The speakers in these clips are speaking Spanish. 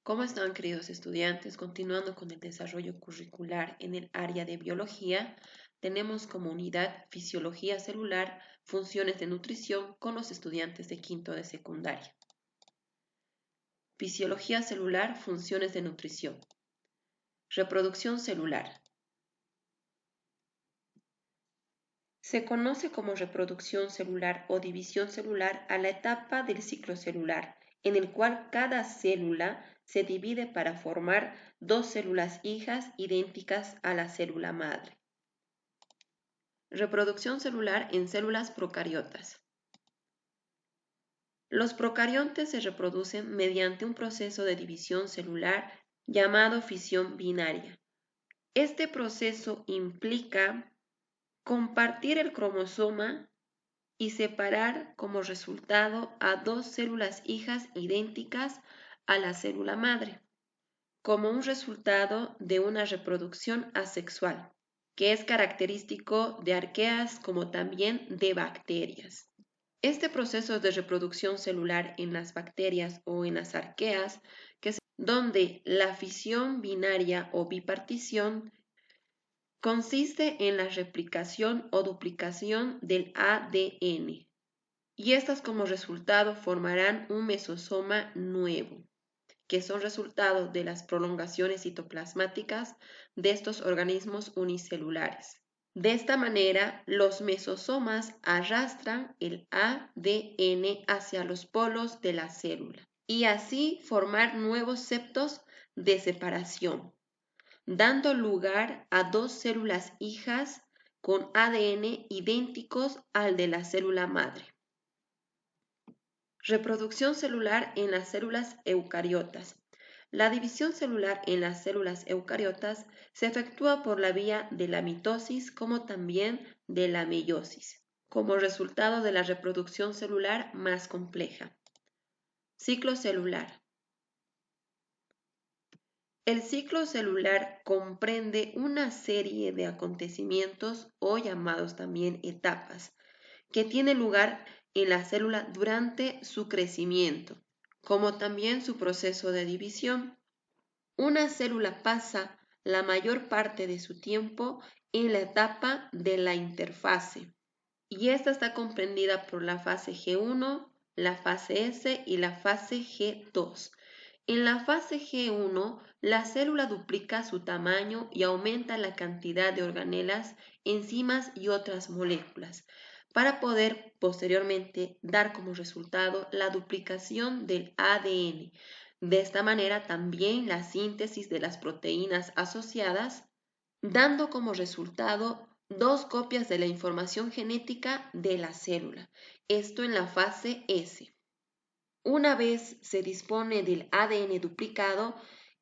¿Cómo están, queridos estudiantes? Continuando con el desarrollo curricular en el área de biología, tenemos como unidad fisiología celular, funciones de nutrición con los estudiantes de quinto de secundaria. Fisiología celular, funciones de nutrición. Reproducción celular. Se conoce como reproducción celular o división celular a la etapa del ciclo celular, en el cual cada célula se divide para formar dos células hijas idénticas a la célula madre. Reproducción celular en células procariotas. Los procariontes se reproducen mediante un proceso de división celular llamado fisión binaria. Este proceso implica compartir el cromosoma y separar como resultado a dos células hijas idénticas a la célula madre, como un resultado de una reproducción asexual, que es característico de arqueas como también de bacterias. Este proceso de reproducción celular en las bacterias o en las arqueas, donde la fisión binaria o bipartición consiste en la replicación o duplicación del ADN, y estas como resultado formarán un mesosoma nuevo, que son resultado de las prolongaciones citoplasmáticas de estos organismos unicelulares. De esta manera, los mesosomas arrastran el ADN hacia los polos de la célula y así formar nuevos septos de separación, dando lugar a dos células hijas con ADN idénticos al de la célula madre. Reproducción celular en las células eucariotas. La división celular en las células eucariotas se efectúa por la vía de la mitosis como también de la meiosis, como resultado de la reproducción celular más compleja. Ciclo celular. El ciclo celular comprende una serie de acontecimientos o llamados también etapas, que tiene lugar en la célula durante su crecimiento, como también su proceso de división. Una célula pasa la mayor parte de su tiempo en la etapa de la interfase, y esta está comprendida por la fase G1, la fase S y la fase G2. En la fase G1, la célula duplica su tamaño y aumenta la cantidad de organelas, enzimas y otras moléculas, para poder posteriormente dar como resultado la duplicación del ADN. De esta manera también la síntesis de las proteínas asociadas, dando como resultado dos copias de la información genética de la célula, esto en la fase S. Una vez se dispone del ADN duplicado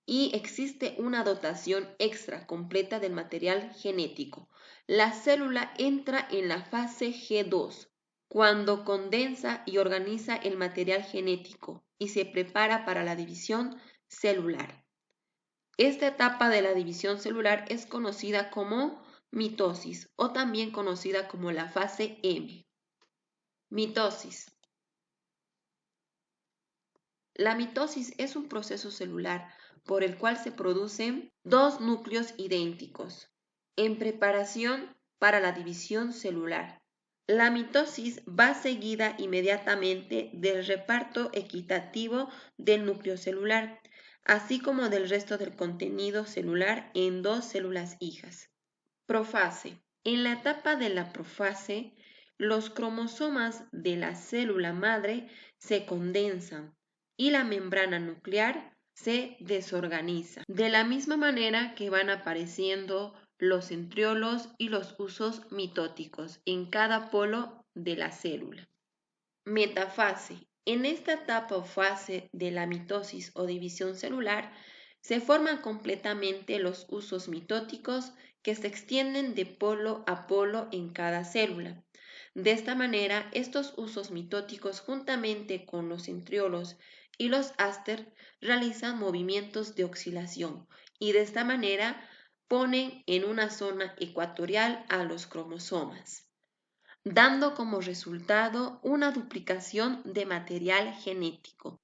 y existe una dotación extra completa del material genético, la célula entra en la fase G2, cuando condensa y organiza el material genético y se prepara para la división celular. Esta etapa de la división celular es conocida como mitosis o también conocida como la fase M. Mitosis. La mitosis es un proceso celular por el cual se producen dos núcleos idénticos en preparación para la división celular. La mitosis va seguida inmediatamente del reparto equitativo del núcleo celular, así como del resto del contenido celular en dos células hijas. Profase. En la etapa de la profase, los cromosomas de la célula madre se condensan y la membrana nuclear se desorganiza, de la misma manera que van apareciendo los centriolos y los usos mitóticos en cada polo de la célula. Metafase. En esta etapa o fase de la mitosis o división celular, se forman completamente los usos mitóticos que se extienden de polo a polo en cada célula. De esta manera, estos usos mitóticos, juntamente con los centriolos y los áster, realizan movimientos de oscilación y de esta manera ponen en una zona ecuatorial a los cromosomas, dando como resultado una duplicación de material genético.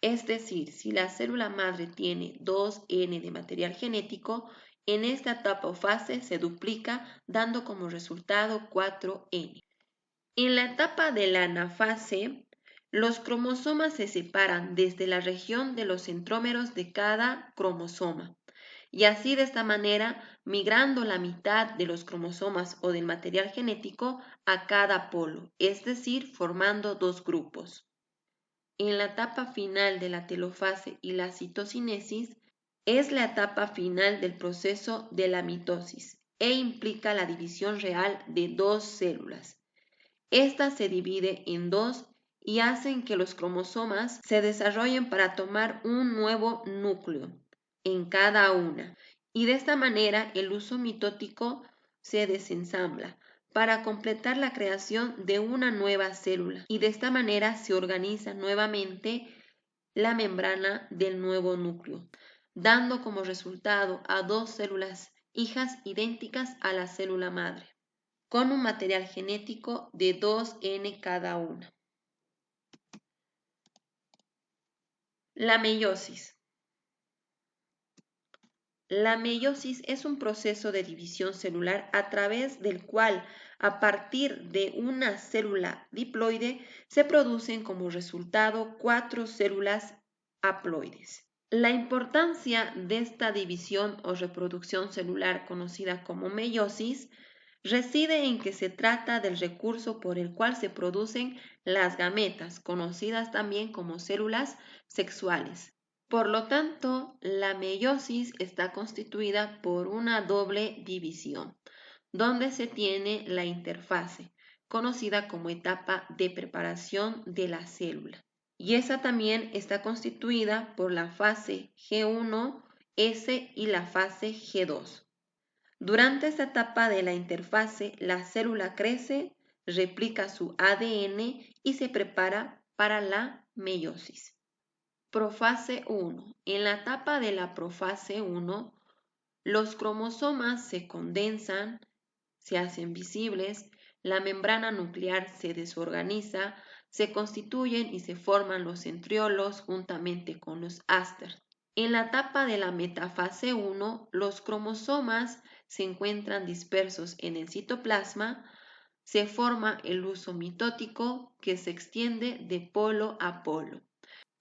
Es decir, si la célula madre tiene 2N de material genético, en esta etapa o fase se duplica dando como resultado 4N. En la etapa de la anafase, los cromosomas se separan desde la región de los centrómeros de cada cromosoma y así de esta manera migrando la mitad de los cromosomas o del material genético a cada polo, es decir, formando dos grupos. En la etapa final de la telofase y la citocinesis es la etapa final del proceso de la mitosis e implica la división real de dos células. Esta se divide en dos y hacen que los cromosomas se desarrollen para tomar un nuevo núcleo en cada una. Y de esta manera el uso mitótico se desensambla para completar la creación de una nueva célula. Y de esta manera se organiza nuevamente la membrana del nuevo núcleo, dando como resultado a dos células hijas idénticas a la célula madre, con un material genético de 2N cada una. La meiosis. La meiosis es un proceso de división celular a través del cual, a partir de una célula diploide, se producen como resultado 4 células haploides. La importancia de esta división o reproducción celular conocida como meiosis reside en que se trata del recurso por el cual se producen las gametas, conocidas también como células sexuales. Por lo tanto, la meiosis está constituida por una doble división, donde se tiene la interfase, conocida como etapa de preparación de la célula. Y esa también está constituida por la fase G1, S y la fase G2. Durante esta etapa de la interfase, la célula crece, replica su ADN y se prepara para la meiosis. Profase 1. En la etapa de la profase 1, los cromosomas se condensan, se hacen visibles, la membrana nuclear se desorganiza, se constituyen y se forman los centriolos juntamente con los áster. En la etapa de la metafase 1, los cromosomas se encuentran dispersos en el citoplasma, se forma el uso mitótico que se extiende de polo a polo.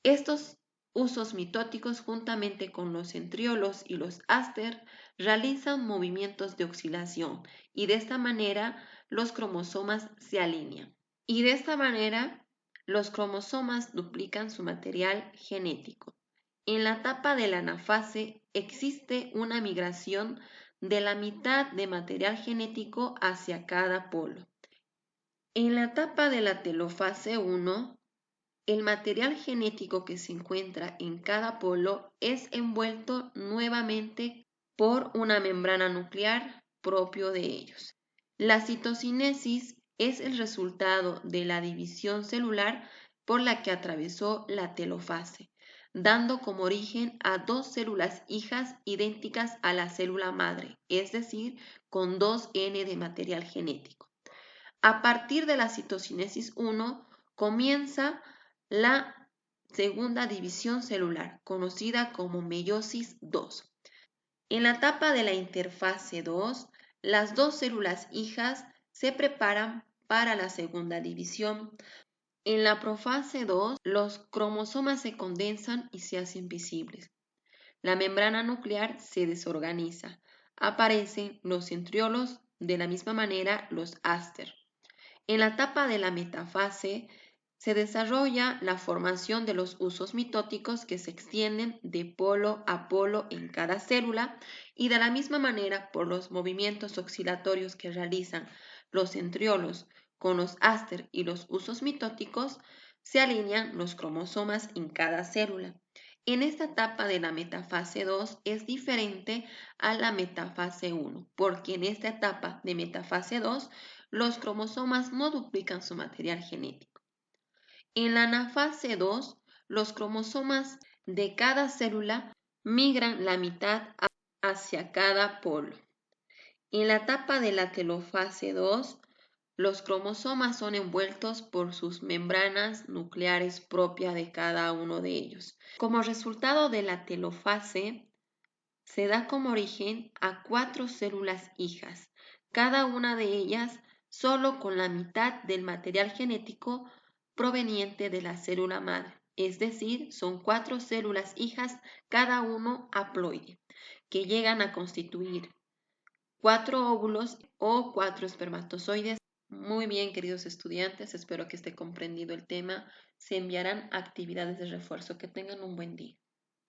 Estos usos mitóticos, juntamente con los centriolos y los áster, realizan movimientos de oscilación y de esta manera los cromosomas se alinean. Y de esta manera los cromosomas duplican su material genético. En la etapa de la anafase existe una migración de la mitad de material genético hacia cada polo. En la etapa de la telofase 1, el material genético que se encuentra en cada polo es envuelto nuevamente por una membrana nuclear propio de ellos. La citocinesis es el resultado de la división celular por la que atravesó la telofase, dando como origen a dos células hijas idénticas a la célula madre, es decir, con 2N de material genético. A partir de la citocinesis 1 comienza la segunda división celular, conocida como meiosis 2. En la etapa de la interfase 2, las dos células hijas se preparan para la segunda división. En la profase 2, los cromosomas se condensan y se hacen visibles. La membrana nuclear se desorganiza. Aparecen los centriolos, de la misma manera los áster. En la etapa de la metafase se desarrolla la formación de los usos mitóticos que se extienden de polo a polo en cada célula y de la misma manera por los movimientos oscilatorios que realizan los centriolos con los áster y los usos mitóticos, se alinean los cromosomas en cada célula. En esta etapa de la metafase 2 es diferente a la metafase 1, porque en esta etapa de metafase 2 los cromosomas no duplican su material genético. En la anafase 2, los cromosomas de cada célula migran la mitad hacia cada polo. En la etapa de la telofase 2, Los cromosomas son envueltos por sus membranas nucleares propias de cada uno de ellos. Como resultado de la telofase, se da como origen a 4 células hijas, cada una de ellas solo con la mitad del material genético proveniente de la célula madre. Es decir, son 4 células hijas, cada uno haploide, que llegan a constituir 4 óvulos o 4 espermatozoides. Muy bien, queridos estudiantes, espero que esté comprendido el tema. Se enviarán actividades de refuerzo. Que tengan un buen día.